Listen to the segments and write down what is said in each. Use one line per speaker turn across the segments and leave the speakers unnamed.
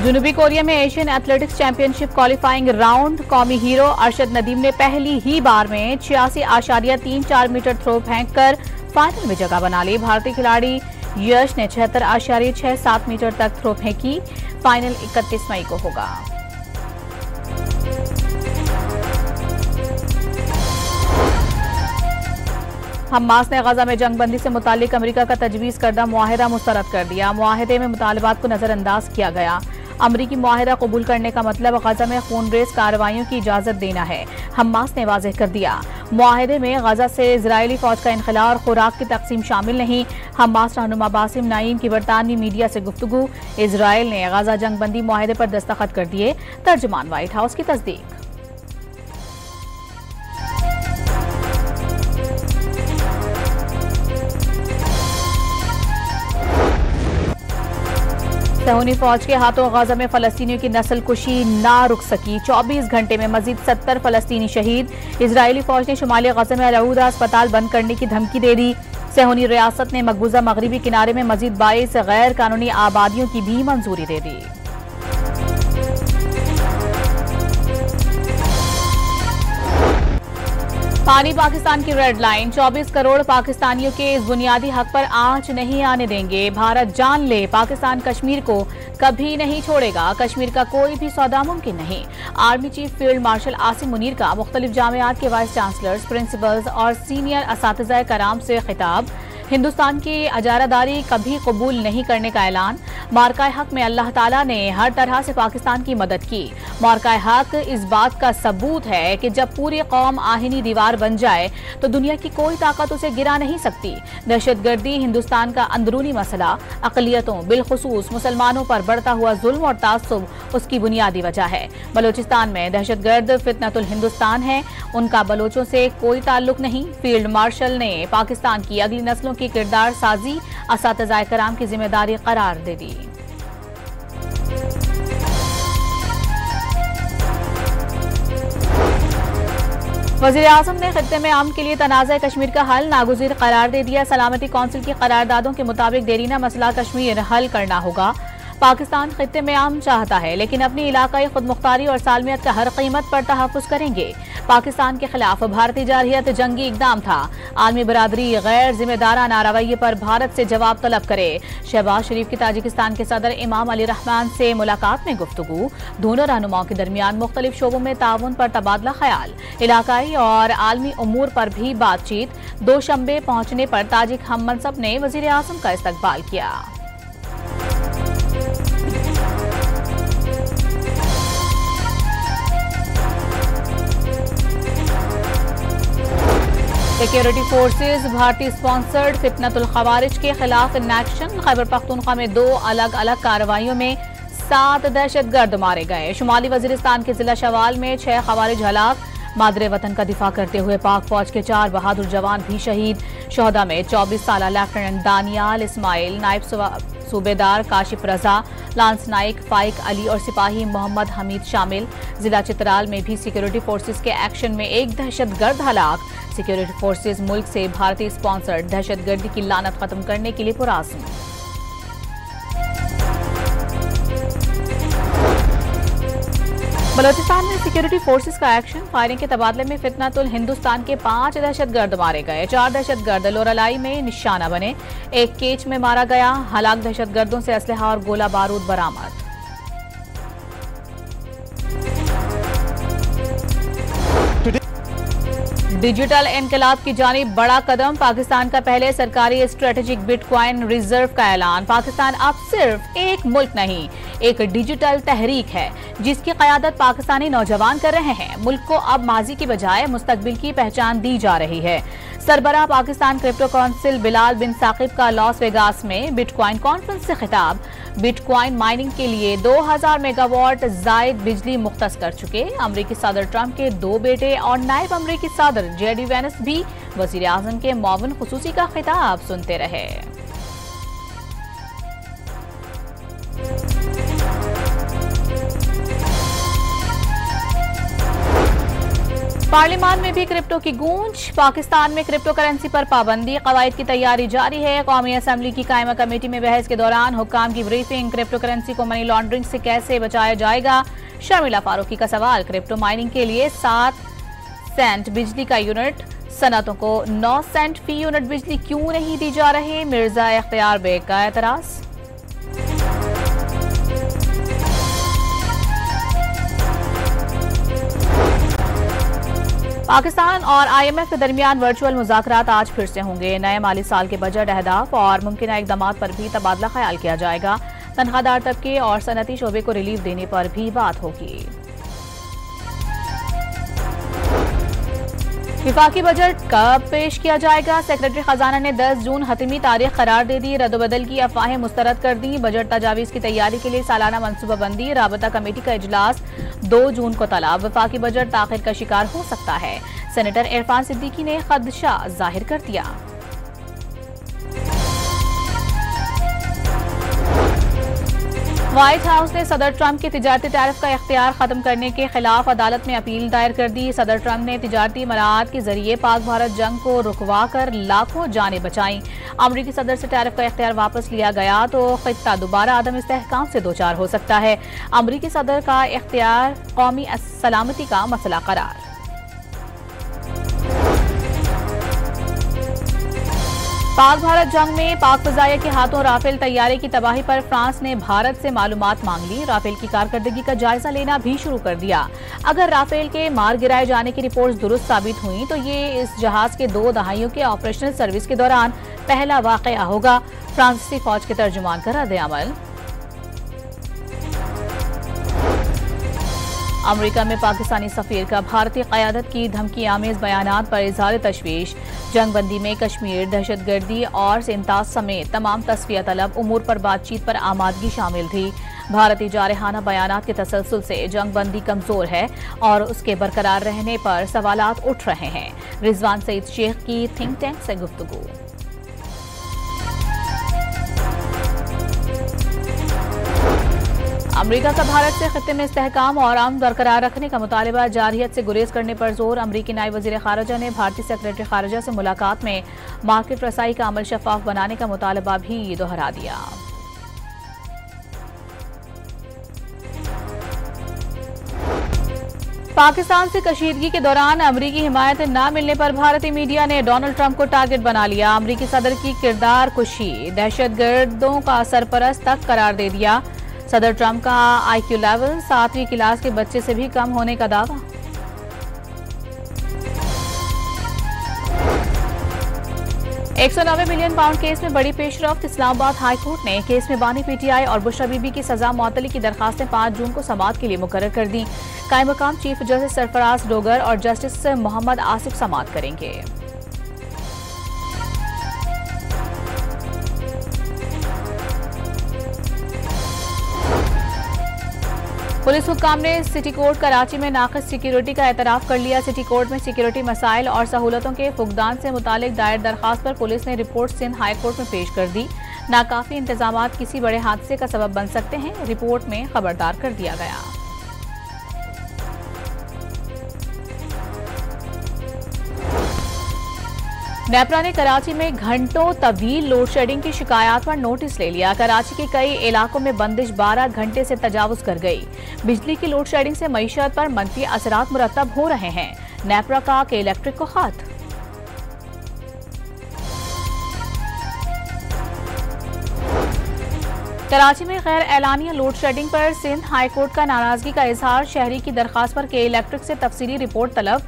जनूबी कोरिया में Asian athletics championship qualifying round कौमी हीरो अरशद नदीम ने पहली ही बार में 86.34 मीटर थ्रो फेंककर फाइनल में जगह बना ली। भारतीय खिलाड़ी यश ने 76.67 मीटर तक थ्रो फेंकी। फाइनल 31 मई को होगा। हमास ने गजा में जंगबंदी से मुतालिक अमेरिका का तजवीज़ करदा मुआहिदा मुस्तरद कर दिया। मुआहिदे में मुतालबात को नजरअंदाज किया गया। अमरीकी मुआहिदा कबूल करने का मतलब गजा में खूनरेज कार्रवाइयों की इजाजत देना है, हमास ने वाज़ेह कर दिया। मुआहिदे में गजा से इजरायली फौज का इनखला और खुराक की तकसीम शामिल नहीं। हमास रहनुमा बासिम नाईम की बरतानवी मीडिया से गुफ्तगू। इजरायल ने गजा जंगबंदी मुआहिदे पर दस्तखत कर दिए, तर्जुमान व्हाइट हाउस की तस्दीक। सहूनी फौज के हाथों गजा में फलस्तीनियों की नस्ल कुशी ना रुक सकी। 24 घंटे में मजीद 70 फलस्तीनी शहीद। इजरायली फौज ने शुमाली गजा में अलहूदा अस्पताल बंद करने की धमकी दे दी। सहूनी रियासत ने मकबूजा मगरबी किनारे में मजीद 22 गैर कानूनी आबादियों की भी मंजूरी दे दी। पानी पाकिस्तान की रेड लाइन। 24 करोड़ पाकिस्तानियों के इस बुनियादी हक पर आंच नहीं आने देंगे। भारत जान ले, पाकिस्तान कश्मीर को कभी नहीं छोड़ेगा। कश्मीर का कोई भी सौदा मुमकिन नहीं। Army chief field marshal Asim Munir का मुख्तलिफ जामियात के वाइस चांसलर्स, प्रिंसिपल्स और सीनियर असातिज़ा कराम से खिताब। हिंदुस्तान की अजारादारी कभी कबूल नहीं करने का ऐलान। मार्काए हक में अल्लाह ताला ने हर तरह से पाकिस्तान की मदद की। मार्काए हक इस बात का सबूत है कि जब पूरी कौम आहिनी दीवार बन जाए तो दुनिया की कोई ताकत उसे गिरा नहीं सकती। दहशतगर्दी हिंदुस्तान का अंदरूनी मसला, अक़लियतों बिलखुसूस मुसलमानों पर बढ़ता हुआ जुल्म और तासुब उसकी बुनियादी वजह है। बलोचिस्तान में दहशतगर्द फितनतुल हिंदुस्तान है, उनका बलोचों से कोई ताल्लुक नहीं। फील्ड मार्शल ने पाकिस्तान की अगली नस्लों की किरदार साजी असातिज़ाए कराम की जिम्मेदारी करार दे दी। वज़ीर आज़म ने खित्ते में अमन के लिए तनाज़ा कश्मीर का हल नागुज़ीर करार दे दिया। सलामती कौंसिल की करारदादों के मुताबिक देरीना मसला कश्मीर हल करना होगा। पाकिस्तान खित्ते में अमन चाहता है लेकिन अपनी इलाकाई खुदमुख्तारी और सालमियत का हर कीमत पर तहफ़्फ़ुज़ करेंगे। पाकिस्तान के खिलाफ भारतीय जारहियत जंगी इक़दाम था। आलमी बरादरी गैर जिम्मेदाराना रवैये पर भारत से जवाब तलब करे। शहबाज शरीफ की ताजिकिस्तान के सदर इमाम अली रहमान से मुलाकात में गुफ्तगू। दोनों रहनुमाओं के दरमियान मुख्तलिफ शोबों में ताउन पर तबादला ख्याल। इलाकाई और आलमी उमूर पर भी बातचीत। दोशंबे पहुंचने पर ताजिक हम मनसब ने वज़ीर आज़म का इस्तकबाल किया। सिक्योरिटी फोर्सेज भारतीय स्पॉन्सर्ड फितनतुल खवारिज के खिलाफ इन एक्शन। खैबर पख्तूनख्वा में 2 अलग अलग कार्रवाइयों में 7 दहशतगर्द मारे गए। शुमाली वजीरिस्तान के जिला शवाल में 6 खवारिज हलाक। मादरे वतन का दिफा करते हुए पाक फौज के 4 बहादुर जवान भी शहीद। शोहदा में 24 साल लेफ्टिनेंट दानियाल इस्माइल, नायब सूबेदार काशिफ रजा, लांस नाइक फाइक अली और सिपाही मोहम्मद हमीद शामिल। जिला चित्राल में भी सिक्योरिटी फोर्सेज के एक्शन में 1 दहशतगर्द हलाक। सिक्योरिटी फोर्सेज मुल्क से भारतीय स्पॉन्सर्ड दहशतगर्दी की लानत खत्म करने के लिए पुरआज़म। बलोचिस्तान में सिक्योरिटी फोर्सेज का एक्शन। फायरिंग के तबादले में फितनतुल हिंदुस्तान के 5 दहशतगर्द मारे गए। 4 दहशतगर्द लोरालाई में निशाना बने। 1 केच में मारा गया। हलाक दहशतगर्दों से असलहा और गोला बारूद बरामद। डिजिटल इनकलाब की जानिब बड़ा कदम। पाकिस्तान का पहले सरकारी स्ट्रेटेजिक बिटकॉइन रिजर्व का ऐलान। पाकिस्तान अब सिर्फ एक मुल्क नहीं, एक डिजिटल तहरीक है जिसकी क़यादत पाकिस्तानी नौजवान कर रहे हैं। मुल्क को अब माजी की बजाय मुस्तकबिल की पहचान दी जा रही है। सरबराह पाकिस्तान क्रिप्टो काउंसिल बिलाल बिन साकिब का लॉस वेगास में बिटकॉइन कॉन्फ्रेंस से खिताब। बिटकॉइन माइनिंग के लिए 2000 मेगावाट जायद बिजली मुख्तस कर चुके। अमरीकी सदर ट्रंप के 2 बेटे और नायब अमरीकी सदर जेडी वेंस भी वज़ीर आज़म के मुआविन खुसूसी का खिताब सुनते रहे। पार्लियामान में भी क्रिप्टो की गूंज। पाकिस्तान में क्रिप्टो करेंसी पर पाबंदी, कवायद की तैयारी जारी है। कौमी असम्बली की कायमा कमेटी में बहस के दौरान हुक्काम की ब्रीफिंग। क्रिप्टो करेंसी को मनी लॉन्ड्रिंग से कैसे बचाया जाएगा, शर्मिला फारूकी का सवाल। क्रिप्टो माइनिंग के लिए 7 सेंट बिजली का यूनिट, सनतों को 9 सेंट फी यूनिट बिजली क्यों नहीं दी जा रहे, मिर्जा इख्तियार बेग का एतराज। पाकिस्तान और IMF के दरमियान वर्चुअल मुज़ाकरात आज फिर से होंगे। नए माली साल के बजट अहदाफ और मुमकिन इक़दामात पर भी तबादला ख्याल किया जाएगा। तनख्वाहदार तबके और सनती शोबे को रिलीफ देने पर भी बात होगी। विफाकी बजट कब पेश किया जाएगा, सेक्रेटरी खजाना ने 10 जून हतमी तारीख करार दे दी। रद्दबदल की अफवाहें मुस्तरद कर दी। बजट तजावीज़ की तैयारी के लिए सालाना मनसूबाबंदी, राबता कमेटी का इजलास 2 जून को तलब। विफाकी बजट ताखिर का शिकार हो सकता है, सेनेटर इरफान सिद्दीकी ने खदशा जाहिर कर दिया। व्हाइट हाउस ने सदर ट्रंप के तिजारती टैरिफ का इख्तियार खत्म करने के खिलाफ अदालत में अपील दायर कर दी। सदर ट्रंप ने तिजारती मराहत के जरिए पाक भारत जंग को रुकवा कर लाखों जानें बचाई। अमरीकी सदर से टैरिफ का इख्तियार वापस लिया गया तो खित्ता दोबारा आदम इस्तेहकाम से दो चार हो सकता है। अमरीकी सदर का इख्तियार कौमी सलामती का मसला करार। पाक भारत जंग में पाक फजाइया के हाथों राफेल तैयारे की तबाही पर फ्रांस ने भारत से मालूमात मांग ली। राफेल की कारकर्दगी का जायजा लेना भी शुरू कर दिया। अगर राफेल के मार गिराए जाने की रिपोर्ट्स दुरुस्त साबित हुई तो ये इस जहाज के 2 दहाइयों के ऑपरेशनल सर्विस के दौरान पहला वाकया होगा। फ्रांसीसी फौज के तर्जुमान का रद्द-ए-अमल। अमरीका में पाकिस्तानी सफीर का भारतीय क़यादत की धमकी आमेज बयानात पर इजहार तशवीश। जंगबंदी में कश्मीर, दहशतगर्दी और इंसाफ समेत तमाम तस्फिया तलब उमूर पर बातचीत पर आमादगी शामिल थी। भारतीय जारहाना बयानात के तसलसल से जंगबंदी कमजोर है और उसके बरकरार रहने पर सवालात उठ रहे हैं। रिजवान सईद शेख की थिंक टैंक से गुफ्तगू। अमरीका का भारत से खत्ते में इस्तेहकाम और अमन बरकरार रखने का मुतालबा, जारहियत से गुरेज करने पर जोर। अमरीकी नायब वज़ीर खारजा ने भारतीय सेक्रेटरी खारजा से मुलाकात में मार्केट रसाई का अमल शफाफ बनाने का मुतालबा भी दोहरा दिया। पाकिस्तान से कशीदगी के दौरान अमरीकी हिमायत न मिलने पर भारतीय मीडिया ने डोनाल्ड ट्रंप को टारगेट बना लिया। अमरीकी सदर की किरदार कुशी, दहशतगर्दों का सरपरस्त तक करार दे दिया। सदर ट्रंप का IQ लेवल 7वीं क्लास के बच्चे से भी कम होने का दावा। £190 मिलियन केस में बड़ी पेशरफ्त। इस्लामाबाद हाई कोर्ट ने केस में बानी PTI और बुशरा बीबी की सजा मुअत्तली की दरखास्तें 5 जून को समाअत के लिए मुकर्रर कर दी। कायम मकाम चीफ जस्टिस सरफराज डोगर और जस्टिस मोहम्मद आसिफ समाअत करेंगे। पुलिस हुक्काम ने सिटी कोर्ट कराची में नाक़िस सिक्योरिटी का एतराफ़ कर लिया। सिटी कोर्ट में सिक्योरिटी मसाइल और सहूलतों के फुकदान से मुतालिक दायर दरखास्त पर पुलिस ने रिपोर्ट सिंध हाई कोर्ट में पेश कर दी। नाकाफी इंतजामात किसी बड़े हादसे का सबब बन सकते हैं, रिपोर्ट में खबरदार कर दिया गया। नेपरा ने कराची में घंटों तवील लोड शेडिंग की शिकायत पर नोटिस ले लिया। कराची के कई इलाकों में बंदिश 12 घंटे से तजावुज कर गई। बिजली की लोड शेडिंग से मईशत पर मनफी असरात मुरतब हो रहे हैं। नेपरा का के इलेक्ट्रिक को खत। कराची में गैर एलानिया लोड शेडिंग पर सिंध हाई कोर्ट का नाराजगी का इजहार। शहरी की दरखास्त पर के इलेक्ट्रिक से तफसीली रिपोर्ट तलब।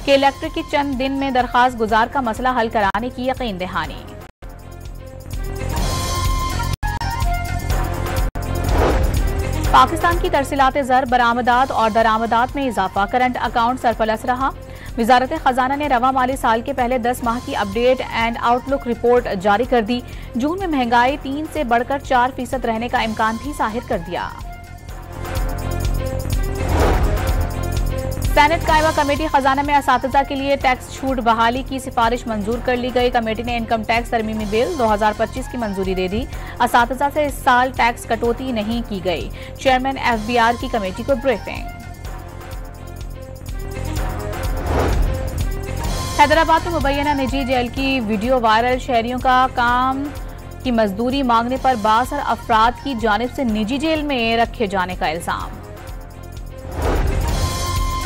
के इलेक्ट्रिक की चंद दिन में दरखास्त गुजार का मसला हल कराने की यकीन दहानी। पाकिस्तान की तरसीलात ज़र, बरामदात और दरामदात में इजाफा। करंट अकाउंट सरप्लस रहा। वजारत खजाना ने रवा माली साल के पहले 10 माह की अपडेट एंड आउटलुक रिपोर्ट जारी कर दी। जून में महंगाई 3 से बढ़कर 4% रहने का इम्कान भी जाहिर कर दिया। सेनेट कायमा कमेटी खजाना में असातिज़ा के लिए टैक्स छूट बहाली की सिफारिश मंजूर कर ली गई। कमेटी ने इनकम टैक्स तरमीमी बिल 2025 की मंजूरी दे दी। असातिज़ा से इस साल टैक्स कटौती नहीं की गई। चेयरमैन FBR की कमेटी को ब्रीफिंग। हैदराबाद में मुबैना निजी जेल की वीडियो वायरल। शहरियों का काम की मजदूरी मांगने पर बासर अफराद की जानिब से निजी जेल में रखे जाने का इल्जाम।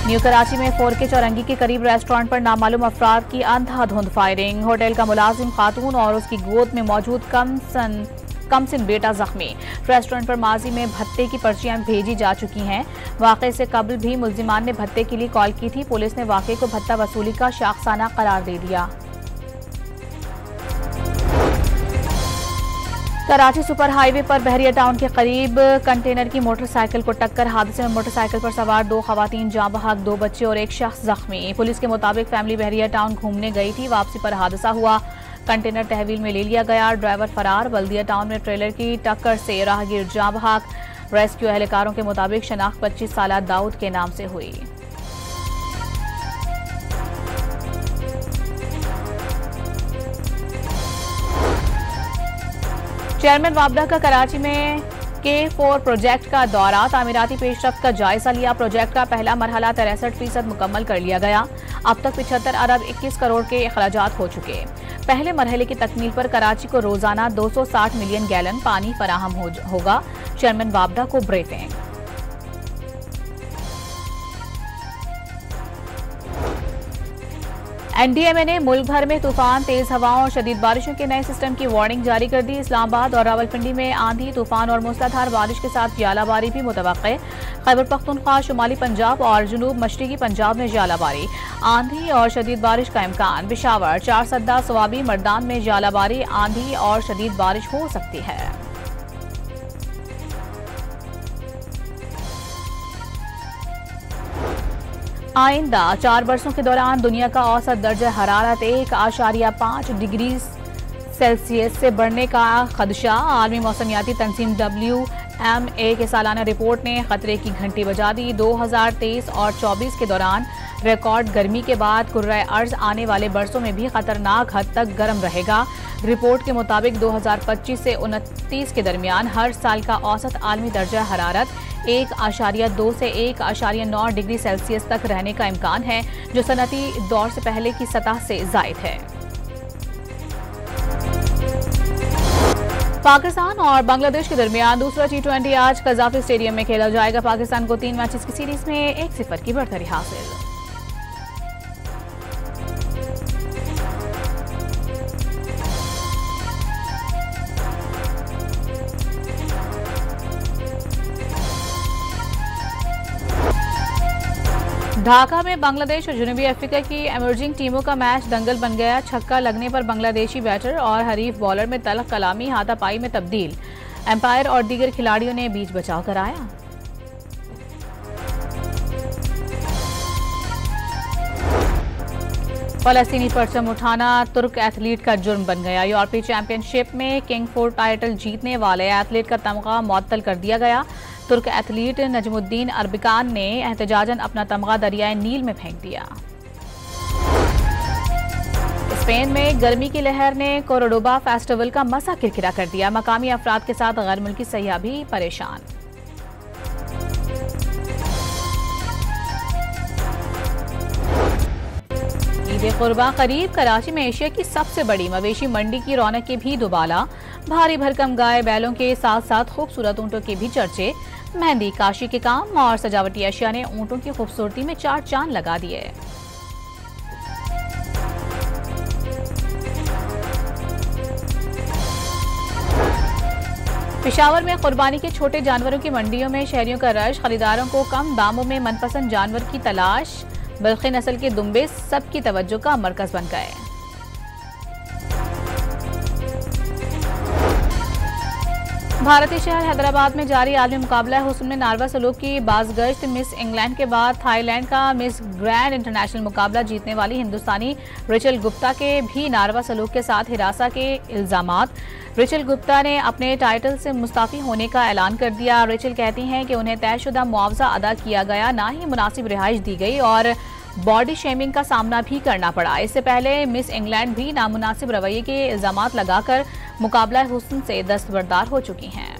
न्यू कराची में 4K चौरंगी के करीब रेस्टोरेंट पर नामालूम अफराद की अंधाधुंध फायरिंग। होटल का मुलाजिम खातून और उसकी गोद में मौजूद कमसिन बेटा जख्मी। रेस्टोरेंट पर माजी में भत्ते की पर्चियां भेजी जा चुकी हैं। वाकये से कबल भी मुल्जिमान ने भत्ते के लिए कॉल की थी। पुलिस ने वाकये को भत्ता वसूली का शाखसाना करार दे दिया। कराची सुपर हाईवे पर बहरिया टाउन के करीब कंटेनर की मोटरसाइकिल को टक्कर। हादसे में मोटरसाइकिल पर सवार 2 खवातीन जाँ बहक, 2 बच्चे और 1 शख्स जख्मी। पुलिस के मुताबिक फैमिली बहरिया टाउन घूमने गई थी। वापसी पर हादसा हुआ। कंटेनर तहवील में ले लिया गया। ड्राइवर फरार। बल्दिया टाउन में ट्रेलर की टक्कर से राहगीर जाँ बहक। रेस्क्यू एहलकारों के मुताबिक शनाख्त 25 साला दाऊद के नाम से हुई। चेयरमैन वाबडा का कराची में K4 प्रोजेक्ट का दौरा। तामीराती पेशरफ्त का जायजा लिया। प्रोजेक्ट का पहला मरहला 63% मुकम्मल कर लिया गया। अब तक 75 अरब 21 करोड़ के अखराजात हो चुके। पहले मरहले की तकमील पर कराची को रोजाना 260 मिलियन गैलन पानी फराहम होगा। चेयरमैन वाबडा को ब्रीफिंग। NDMA ने मुल्क भर में तूफान, तेज हवाओं और शदीद बारिशों के नए सिस्टम की वार्निंग जारी कर दी। इस्लामाबाद और रावलपिंडी में आंधी, तूफान और मूसलाधार बारिश के साथ जालाबारी भी मुतवक्के। खैबर पख्तूनख्वा, शुमाली पंजाब और जुनूब मशरकी पंजाब में जालाबारी, आंधी और शदीद बारिश का इम्कान। पिशावर, चारसद्दा, सवाबी, मर्दान में जालाबारी, आंधी और शदीद बारिश हो सकती है। आइंदा 4 बरसों के दौरान दुनिया का औसत दर्जा हरारत 1.5 डिग्री सेल्सियस से बढ़ने का खदशा। आलमी मौसमियाती तंजीम WMA के सालाना रिपोर्ट ने खतरे की घंटी बजा दी। 2023 और 24 के दौरान रिकॉर्ड गर्मी के बाद कुर्राए अर्ज आने वाले बरसों में भी खतरनाक हद तक गर्म रहेगा। रिपोर्ट के मुताबिक 2025 से 29 के दरमियान हर साल का औसत आलमी दर्जा हरारत 1.2 से 1.9 डिग्री सेल्सियस तक रहने का इम्कान है, जो सनती दौर से पहले की सतह से जायद है। पाकिस्तान और बांग्लादेश के दरमियान दूसरा T20 आज कजाफी स्टेडियम में खेला जाएगा। पाकिस्तान को 3 मैचेस की सीरीज में 1-0 की बढ़तरी हासिल। ढाका में बांग्लादेश और जनूबी अफ्रीका की इमर्जिंग टीमों का मैच दंगल बन गया। छक्का लगने पर बांग्लादेशी बैटर और हरीफ बॉलर में तल्ख कलामी हाथापाई में तब्दील। एम्पायर और दीगर खिलाड़ियों ने बीच बचाव कराया। फलस्तीनी परचम उठाना तुर्क एथलीट का जुर्म बन गया। यूरोपीय चैंपियनशिप में किंग4 टाइटल जीतने वाले एथलीट का तमगा मुअत्तल कर दिया गया। तुर्क एथलीट नजमुद्दीन अरबिकान ने एहतजाजन अपना तमगा दरियाए नील में फेंक दिया। स्पेन में गर्मी की लहर ने कोर्डोबा फेस्टिवल का मजा किरकिरा कर दिया। मकामी अफराद के साथ गैर मुल्की सयाह भी परेशान। ईद कुर्बान करीब। कराची में एशिया की सबसे बड़ी मवेशी मंडी की रौनकें भी दुबाला। भारी भरकम गाय बैलों के साथ साथ खूबसूरत ऊंटों के भी चर्चे। मेहंदी, काशी के काम और सजावटी अशिया ने ऊंटों की खूबसूरती में 4 चांद लगा दिए। पेशावर में कुर्बानी के छोटे जानवरों की मंडियों में शहरियों का रश। खरीदारों को कम दामों में मनपसंद जानवर की तलाश। बल्खी नस्ल के दुम्बे सबकी तवज्जो का मरकज बन गए। भारतीय शहर हैदराबाद में जारी आलमी मुकाबला हुस्न में नारवा सलूक की बाज़गश्त। मिस इंग्लैंड के बाद थाईलैंड का मिस ग्रैंड इंटरनेशनल मुकाबला जीतने वाली हिंदुस्तानी रिचल गुप्ता के भी नारवा सलूक के साथ हिरासा के इल्जामात। रिचल गुप्ता ने अपने टाइटल से मुस्ताफी होने का ऐलान कर दिया। रिचल कहती हैं कि उन्हें तयशुदा मुआवजा अदा किया गया, ना ही मुनासिब रिहाइश दी गई और बॉडी शेमिंग का सामना भी करना पड़ा। इससे पहले मिस इंग्लैंड भी नामुनासिब रवैये के इल्जामात लगाकर मुकाबला हुस्न से दस्तबरदार हो चुकी हैं।